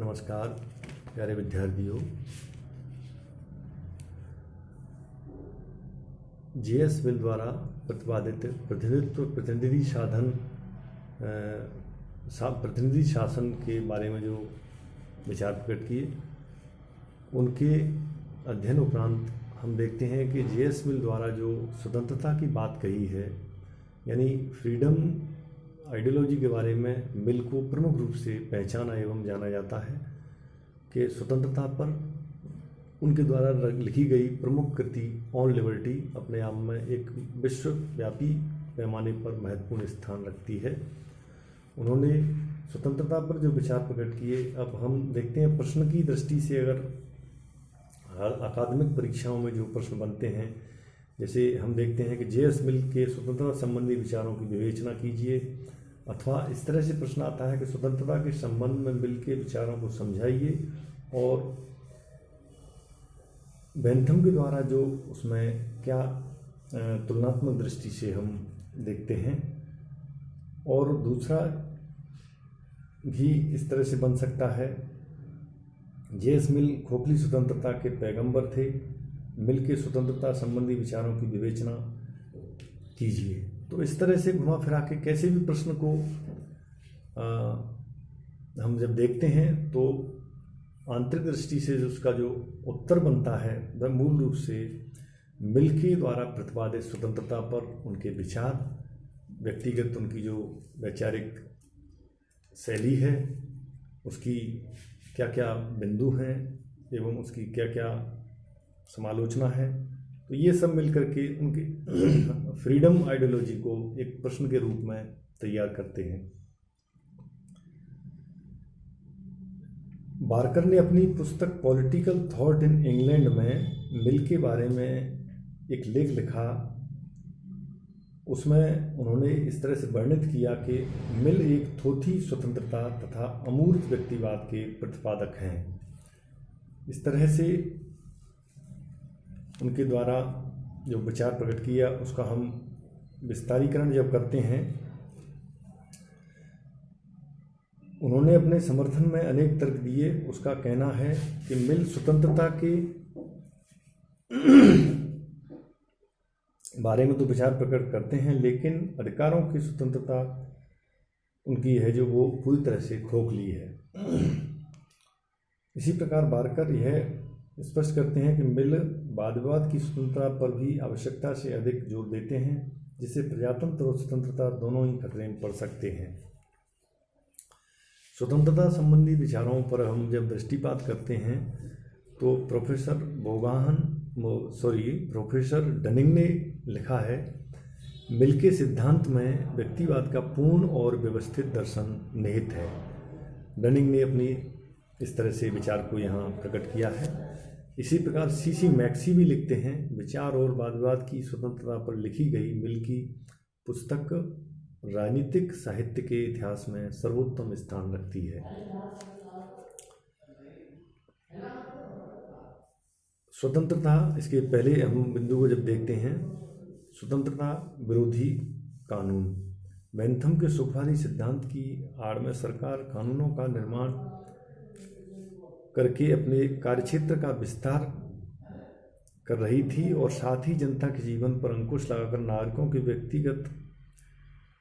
नमस्कार प्यारे विद्यार्थियों। जेएस मिल द्वारा प्रतिपादित प्रतिनिधि शासन के बारे में जो विचार प्रकट किए, उनके अध्ययन उपरांत हम देखते हैं कि जेएस मिल द्वारा जो स्वतंत्रता की बात कही है, यानी फ्रीडम आइडियोलॉजी के बारे में मिल को प्रमुख रूप से पहचाना एवं जाना जाता है कि स्वतंत्रता पर उनके द्वारा लिखी गई प्रमुख कृति ऑन लिबर्टी अपने आप में एक विश्वव्यापी पैमाने पर महत्वपूर्ण स्थान रखती है। उन्होंने स्वतंत्रता पर जो विचार प्रकट किए, अब हम देखते हैं प्रश्न की दृष्टि से अगर अकादमिक परीक्षाओं में जो प्रश्न बनते हैं, जैसे हम देखते हैं कि जेएस मिल के स्वतंत्रता संबंधी विचारों की विवेचना कीजिए, अथवा इस तरह से प्रश्न आता है कि स्वतंत्रता के संबंध में मिल के विचारों को समझाइए, और बेंथम के द्वारा जो उसमें क्या तुलनात्मक दृष्टि से हम देखते हैं। और दूसरा भी इस तरह से बन सकता है, जेएस मिल खोखली स्वतंत्रता के पैगंबर थे, मिल के स्वतंत्रता संबंधी विचारों की विवेचना कीजिए। तो इस तरह से घुमा फिरा के कैसे भी प्रश्न को हम जब देखते हैं तो आंतरिक दृष्टि से उसका जो उत्तर बनता है वह मूल रूप से मिल के द्वारा प्रतिपादित स्वतंत्रता पर उनके विचार, व्यक्तिगत उनकी जो वैचारिक शैली है, उसकी क्या क्या बिंदु हैं एवं उसकी क्या क्या समालोचना है, तो ये सब मिलकर के उनके फ्रीडम आइडियोलॉजी को एक प्रश्न के रूप में तैयार करते हैं। बार्कर ने अपनी पुस्तक पॉलिटिकल थॉट इन इंग्लैंड में मिल के बारे में एक लेख लिखा। उसमें उन्होंने इस तरह से वर्णित किया कि मिल एक थोथी स्वतंत्रता तथा अमूर्त व्यक्तिवाद के प्रतिपादक हैं। इस तरह से उनके द्वारा जो विचार प्रकट किया उसका हम विस्तारीकरण जब करते हैं, उन्होंने अपने समर्थन में अनेक तर्क दिए। उसका कहना है कि मिल स्वतंत्रता के बारे में तो विचार प्रकट करते हैं, लेकिन अधिकारों की स्वतंत्रता उनकी है जो वो पूरी तरह से खोखली है। इसी प्रकार बार्कर यह स्पष्ट करते हैं कि मिल वाद विवाद की स्वतंत्रता पर भी आवश्यकता से अधिक जोर देते हैं, जिससे प्रजातंत्र और स्वतंत्रता दोनों ही खतरे में पड़ सकते हैं। स्वतंत्रता संबंधी विचारों पर हम जब दृष्टिपात करते हैं तो प्रोफेसर डनिंग ने लिखा है, मिल के सिद्धांत में व्यक्तिवाद का पूर्ण और व्यवस्थित दर्शन निहित है। डनिंग ने अपनी इस तरह से विचार को यहाँ प्रकट किया है। इसी प्रकार सीसी मैक्सी भी लिखते हैं, विचार और वाद विवाद की स्वतंत्रता पर लिखी गई मिल की पुस्तक राजनीतिक साहित्य के इतिहास में सर्वोत्तम स्थान रखती है। स्वतंत्रता, इसके पहले हम बिंदु को जब देखते हैं, स्वतंत्रता विरोधी कानून। बेंथम के सुखवादी सिद्धांत की आड़ में सरकार कानूनों का निर्माण करके अपने कार्यक्षेत्र का विस्तार कर रही थी और साथ ही जनता के जीवन पर अंकुश लगाकर नागरिकों की व्यक्तिगत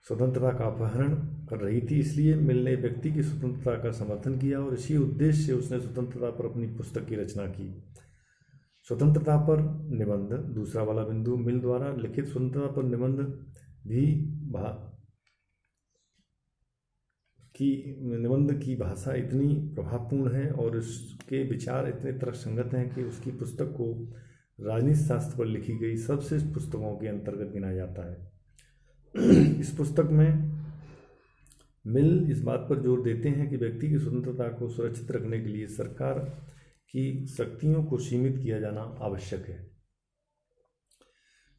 स्वतंत्रता का अपहरण कर रही थी। इसलिए मिल ने व्यक्ति की स्वतंत्रता का समर्थन किया और इसी उद्देश्य से उसने स्वतंत्रता पर अपनी पुस्तक की रचना की। स्वतंत्रता पर निबंध, दूसरा वाला बिंदु, मिल द्वारा लिखित स्वतंत्रता पर निबंध की भाषा इतनी प्रभावपूर्ण है और उसके विचार इतने तर्कसंगत हैं कि उसकी पुस्तक को राजनीति शास्त्र पर लिखी गई सर्वश्रेष्ठ पुस्तकों के अंतर्गत गिना जाता है। इस पुस्तक में मिल इस बात पर जोर देते हैं कि व्यक्ति की स्वतंत्रता को सुरक्षित रखने के लिए सरकार की शक्तियों को सीमित किया जाना आवश्यक है।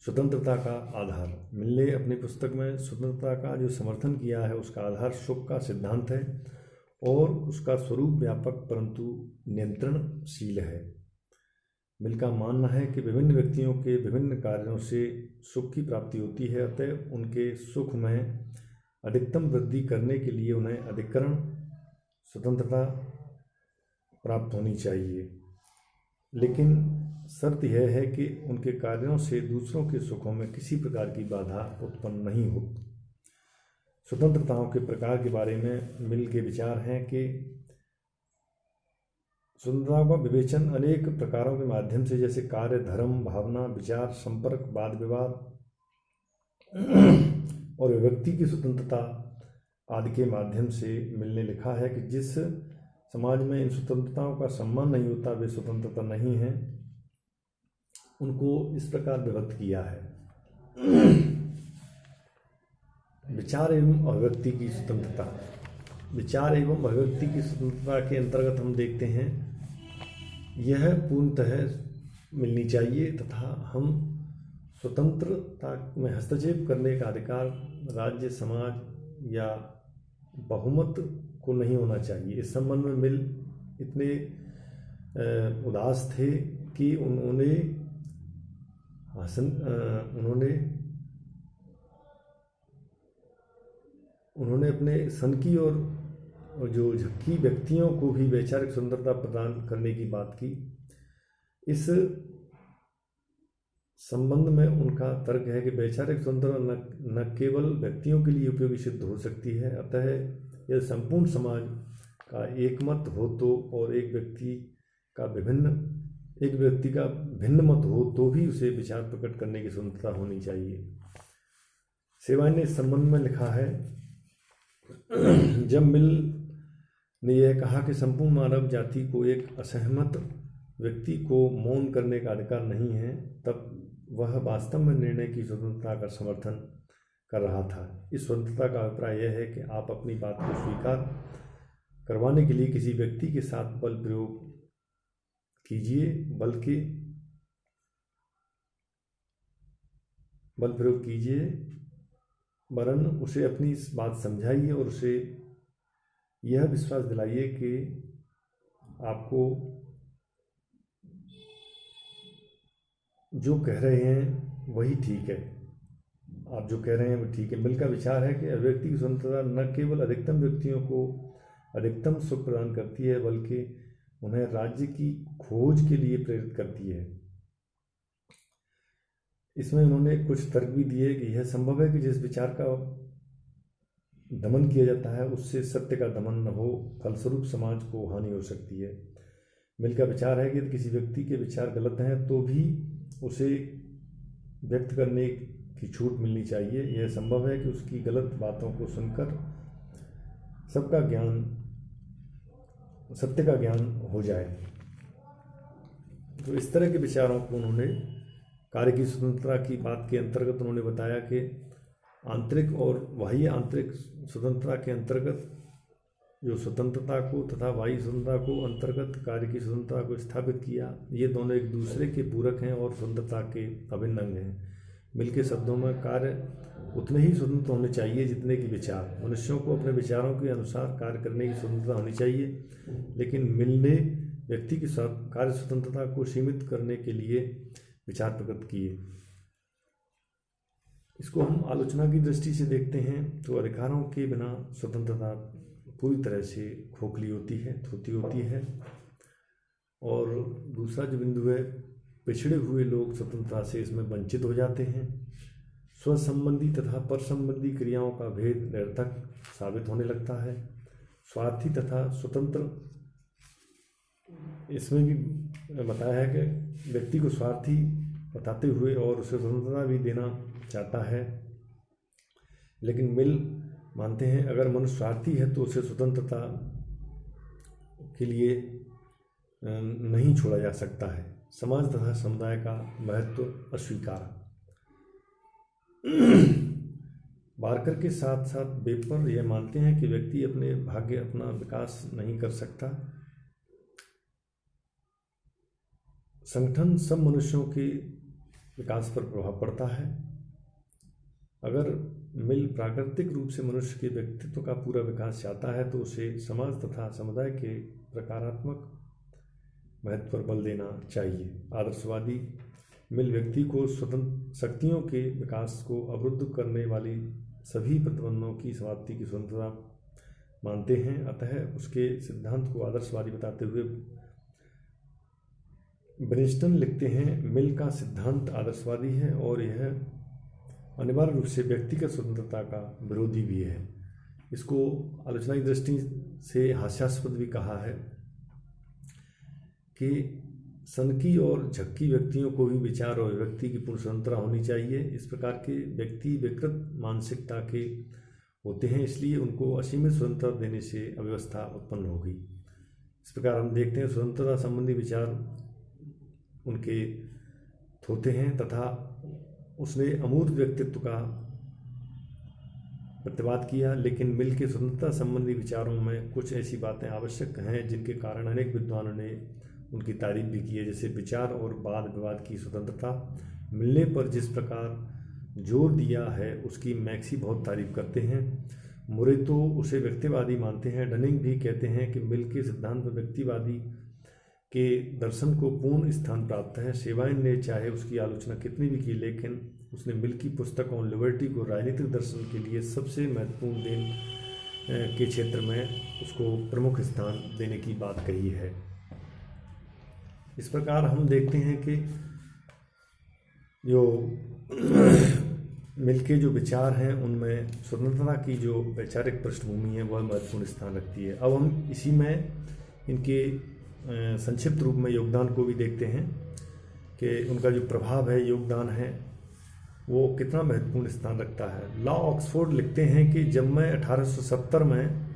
स्वतंत्रता का आधार, मिल ने अपनी पुस्तक में स्वतंत्रता का जो समर्थन किया है उसका आधार शुक का सिद्धांत है और उसका स्वरूप व्यापक परंतु नियंत्रणशील है। मिल का मानना है कि विभिन्न व्यक्तियों के विभिन्न कार्यों से सुख की प्राप्ति होती है, अतः उनके सुख में अधिकतम वृद्धि करने के लिए उन्हें अधिकरण स्वतंत्रता प्राप्त होनी चाहिए, लेकिन शर्त यह है कि उनके कार्यों से दूसरों के सुखों में किसी प्रकार की बाधा उत्पन्न नहीं हो। स्वतंत्रताओं के प्रकार के बारे में मिल के विचार हैं कि स्वतंत्रता का विवेचन अनेक प्रकारों के माध्यम से, जैसे कार्य, धर्म, भावना, विचार, संपर्क, वाद विवाद और व्यक्ति की स्वतंत्रता आदि के माध्यम से मिलने लिखा है कि जिस समाज में इन स्वतंत्रताओं का सम्मान नहीं होता वे स्वतंत्रता नहीं है। उनको इस प्रकार विभक्त किया है। विचार एवं अभिव्यक्ति की स्वतंत्रता। विचार एवं अभिव्यक्ति की स्वतंत्रता के अंतर्गत हम देखते हैं यह पूर्णतः मिलनी चाहिए तथा हम स्वतंत्रता में हस्तक्षेप करने का अधिकार राज्य, समाज या बहुमत को नहीं होना चाहिए। इस संबंध में मिल इतने उदास थे कि उन्होंने अपने सनकी और जो झक्की व्यक्तियों को भी वैचारिक स्वतंत्रता प्रदान करने की बात की। इस संबंध में उनका तर्क है कि वैचारिक स्वतंत्रता न केवल व्यक्तियों के लिए उपयोगी सिद्ध हो सकती है, अतः यदि संपूर्ण समाज का एक मत हो तो और एक व्यक्ति का भिन्न मत हो तो भी उसे विचार प्रकट करने की स्वतंत्रता होनी चाहिए। सेवाइन ने इस संबंध में लिखा है, जब मिल ने यह कहा कि संपूर्ण मानव जाति को एक असहमत व्यक्ति को मौन करने का अधिकार नहीं है, तब वह वास्तव में निर्णय की स्वतंत्रता का समर्थन कर रहा था। इस स्वतंत्रता का अभिप्राय यह है कि आप अपनी बात को स्वीकार करवाने के लिए किसी व्यक्ति के साथ बल प्रयोग कीजिए, वरन उसे अपनी इस बात समझाइए और उसे यह विश्वास दिलाइए कि आपको जो कह रहे हैं वही ठीक है, आप जो कह रहे हैं वो ठीक है। मिल का विचार है कि अभिव्यक्ति की स्वतंत्रता न केवल अधिकतम व्यक्तियों को अधिकतम सुख प्रदान करती है, बल्कि उन्हें राज्य की खोज के लिए प्रेरित करती है। इसमें उन्होंने कुछ तर्क भी दिए कि यह संभव है कि जिस विचार का दमन किया जाता है उससे सत्य का दमन न हो, फलस्वरूप समाज को हानि हो सकती है। मिल का विचार है कि यदि किसी व्यक्ति के विचार गलत हैं तो भी उसे व्यक्त करने की छूट मिलनी चाहिए। यह संभव है कि उसकी गलत बातों को सुनकर सत्य का ज्ञान हो जाए। तो इस तरह के विचारों को उन्होंने कार्य की स्वतंत्रता की बात के अंतर्गत उन्होंने बताया कि आंतरिक और बाह्य आंतरिक स्वतंत्रता के अंतर्गत जो स्वतंत्रता को तथा बाह्य स्वतंत्रता को अंतर्गत कार्य की स्वतंत्रता को स्थापित किया। ये दोनों एक दूसरे के पूरक हैं और स्वतंत्रता के अभिन्न अंग हैं। मिल के शब्दों में कार्य उतने ही स्वतंत्र होने चाहिए जितने कि विचार। मनुष्यों को अपने विचारों के अनुसार कार्य करने की स्वतंत्रता होनी चाहिए, लेकिन मिल ने व्यक्ति की कार्य स्वतंत्रता को सीमित करने के लिए विचार प्रकट किए। इसको हम आलोचना की दृष्टि से देखते हैं तो अधिकारों के बिना स्वतंत्रता पूरी तरह से खोखली होती है। और दूसरा जो बिंदु है, पिछड़े हुए लोग स्वतंत्रता से इसमें वंचित हो जाते हैं। स्व संबंधी तथा पर संबंधी क्रियाओं का भेद निरर्थक साबित होने लगता है। स्वार्थी तथा स्वतंत्र, इसमें भी बताया है कि व्यक्ति को स्वार्थी बताते हुए और उसे स्वतंत्रता भी देना चाहता है, लेकिन मिल मानते हैं अगर मनुष्य स्वार्थी है तो उसे स्वतंत्रता के लिए नहीं छोड़ा जा सकता है। समाज तथा समुदाय का महत्व अस्वीकार। बार्कर के साथ साथ वेपर यह मानते हैं कि व्यक्ति अपने भाग्य अपना विकास नहीं कर सकता। संगठन सब मनुष्यों के विकास पर प्रभाव पड़ता है। अगर मिल प्राकृतिक रूप से मनुष्य के व्यक्तित्व का पूरा विकास चाहता है तो उसे समाज तथा समुदाय के प्रकारात्मक महत्व पर बल देना चाहिए। आदर्शवादी मिल व्यक्ति को स्वतंत्र शक्तियों के विकास को अवरुद्ध करने वाली सभी प्रतिबंधों की समाप्ति की स्वतंत्रता मानते हैं। अतः उसके सिद्धांत को आदर्शवादी बताते हुए ब्रिंस्टन लिखते हैं, मिल का सिद्धांत आदर्शवादी है और यह अनिवार्य रूप से व्यक्तिगत स्वतंत्रता का विरोधी भी है। इसको आलोचना की दृष्टि से हास्यास्पद भी कहा है कि सनकी और झक्की व्यक्तियों को भी विचार और अभिव्यक्ति की पूर्ण स्वतंत्रता होनी चाहिए। इस प्रकार के व्यक्ति विकृत मानसिकता के होते हैं, इसलिए उनको असीमित स्वतंत्रता देने से अव्यवस्था उत्पन्न होगी। इस प्रकार हम देखते हैं स्वतंत्रता संबंधी विचार उनके होते हैं तथा उसने अमूर्त व्यक्तित्व का प्रतिवाद किया। लेकिन मिल के स्वतंत्रता संबंधी विचारों में कुछ ऐसी बातें आवश्यक हैं जिनके कारण अनेक विद्वानों ने उनकी तारीफ भी की है, जैसे विचार और वाद विवाद की स्वतंत्रता। मिलने पर जिस प्रकार जोर दिया है उसकी मैक्सी बहुत तारीफ करते हैं। मुरे तो उसे व्यक्तिवादी मानते हैं। डनिंग भी कहते हैं कि मिल के सिद्धांत में व्यक्तिवादी के दर्शन को पूर्ण स्थान प्राप्त है। शेवाइन ने चाहे उसकी आलोचना कितनी भी की, लेकिन उसने मिल की पुस्तक ऑन लिबर्टी को राजनीतिक दर्शन के लिए सबसे महत्वपूर्ण देन के क्षेत्र में उसको प्रमुख स्थान देने की बात कही है। इस प्रकार हम देखते हैं कि जो मिल के जो विचार हैं उनमें स्वतंत्रता की जो वैचारिक पृष्ठभूमि है वह महत्वपूर्ण स्थान रखती है। अब हम इसी में इनके संक्षिप्त रूप में योगदान को भी देखते हैं कि उनका जो प्रभाव है, योगदान है, वो कितना महत्वपूर्ण स्थान रखता है। लॉ ऑक्सफोर्ड लिखते हैं कि जब मैं 1870 में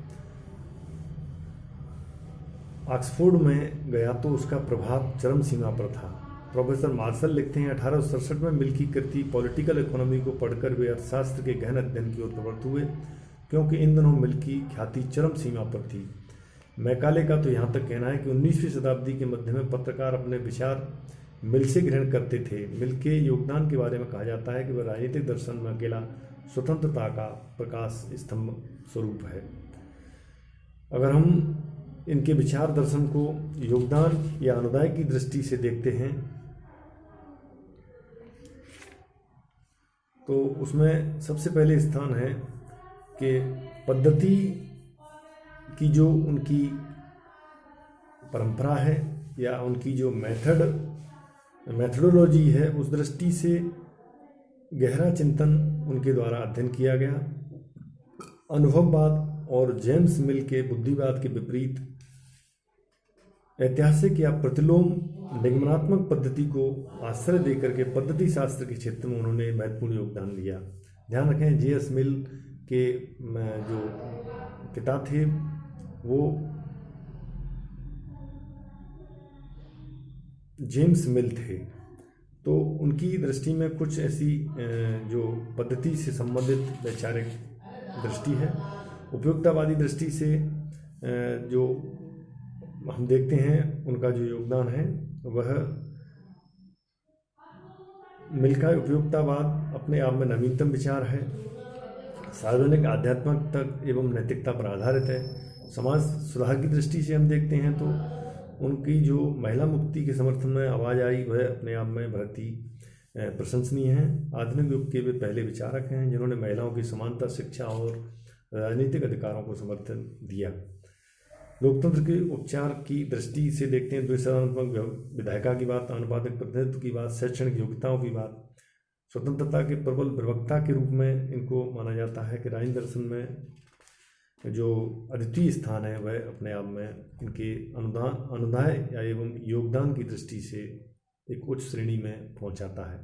ऑक्सफोर्ड में गया तो उसका प्रभाव चरम सीमा पर था। प्रोफेसर मार्शल लिखते हैं 1867 में मिल की कृति पॉलिटिकल इकोनॉमी को पढ़कर वे अर्थशास्त्र के गहन अध्ययन की ओर प्रवृत्त हुए, क्योंकि इन दिनों मिल की ख्याति चरम सीमा पर थी। मैकाले का तो यहाँ तक कहना है कि 19वीं शताब्दी के मध्य में पत्रकार अपने विचार मिल से ग्रहण करते थे। मिल के योगदान के बारे में कहा जाता है कि वह राजनीतिक दर्शन में अकेला स्वतंत्रता का प्रकाश स्तंभ स्वरूप है। अगर हम इनके विचार दर्शन को योगदान या अनुदाय की दृष्टि से देखते हैं तो उसमें सबसे पहले स्थान है कि पद्धति की जो उनकी परंपरा है या उनकी जो मेथडोलॉजी है, उस दृष्टि से गहरा चिंतन उनके द्वारा अध्ययन किया गया। अनुभववाद और जेम्स मिल के बुद्धिवाद के विपरीत ऐतिहासिक या प्रतिलोम निगमनात्मक पद्धति को आश्रय देकर के पद्धति शास्त्र के क्षेत्र में उन्होंने महत्वपूर्ण योगदान दिया। ध्यान रखें, J.S. मिल के जो पिता थे वो जेम्स मिल थे, तो उनकी दृष्टि में कुछ ऐसी जो पद्धति से संबंधित वैचारिक दृष्टि है। उपयोगितावादी दृष्टि से जो हम देखते हैं उनका जो योगदान है वह मिल का उपयोगितावाद अपने आप में नवीनतम विचार है, सार्वजनिक आध्यात्मिकता एवं नैतिकता पर आधारित है। समाज सुधार की दृष्टि से हम देखते हैं तो उनकी जो महिला मुक्ति के समर्थन में आवाज़ आई वह अपने आप में बहुत ही प्रशंसनीय है। आधुनिक युग के वे पहले विचारक हैं जिन्होंने महिलाओं की समानता, शिक्षा और राजनीतिक अधिकारों को समर्थन दिया। लोकतंत्र के उपचार की दृष्टि से देखते हैं द्विसदनात्मक विधायिका की बात, आनुपातिक प्रतिनिधित्व की बात, शैक्षणिक योग्यताओं की बात। स्वतंत्रता के प्रबल प्रवक्ता के रूप में इनको माना जाता है कि राजनीति दर्शन में जो अद्वितीय स्थान है वह अपने आप में इनके अनुदाय या एवं योगदान की दृष्टि से एक उच्च श्रेणी में पहुंचाता है।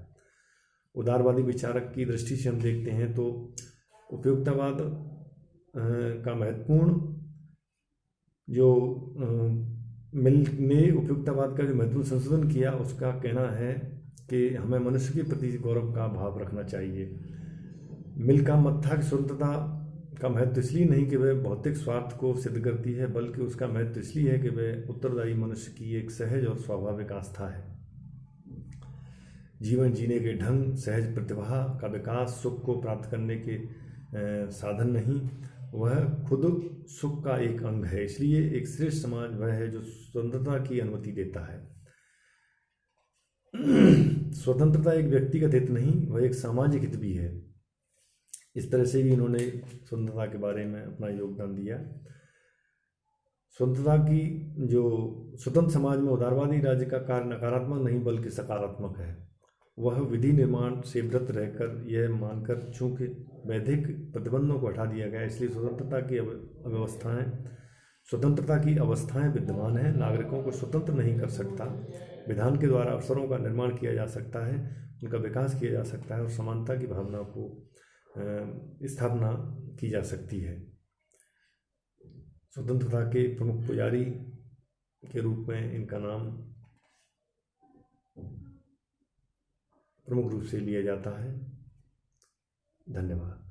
उदारवादी विचारक की दृष्टि से हम देखते हैं तो उपयोगितावाद का महत्वपूर्ण जो मिल ने उपयोगितावाद का जो महत्वपूर्ण संशोधन किया उसका कहना है कि हमें मनुष्य के प्रति गौरव का भाव रखना चाहिए। मिल का मत था कि स्वतंत्रता का महत्व इसलिए नहीं कि वह भौतिक स्वार्थ को सिद्ध करती है, बल्कि उसका महत्व इसलिए है कि वह उत्तरदायी मनुष्य की एक सहज और स्वाभाविक आस्था है। जीवन जीने के ढंग, सहज प्रतिभा का विकास, सुख को प्राप्त करने के साधन नहीं, वह खुद सुख का एक अंग है। इसलिए एक श्रेष्ठ समाज वह है जो स्वतंत्रता की अनुमति देता है। स्वतंत्रता एक व्यक्तिगत हित नहीं, वह एक सामाजिक हित भी है। इस तरह से भी इन्होंने स्वतंत्रता के बारे में अपना योगदान दिया। स्वतंत्रता की जो स्वतंत्र समाज में उदारवादी राज्य का कार्य नकारात्मक नहीं बल्कि सकारात्मक है। वह विधि निर्माण से व्रत रहकर यह मानकर चूंकि वैधिक प्रतिबंधों को हटा दिया गया, इसलिए स्वतंत्रता की अवस्थाएं विद्यमान हैं। नागरिकों को स्वतंत्र नहीं कर सकता। विधान के द्वारा अवसरों का निर्माण किया जा सकता है, उनका विकास किया जा सकता है और समानता की भावना को स्थापना की जा सकती है। स्वतंत्रता के प्रमुख पुजारी के रूप में इनका नाम प्रमुख रूप से लिया जाता है। धन्यवाद।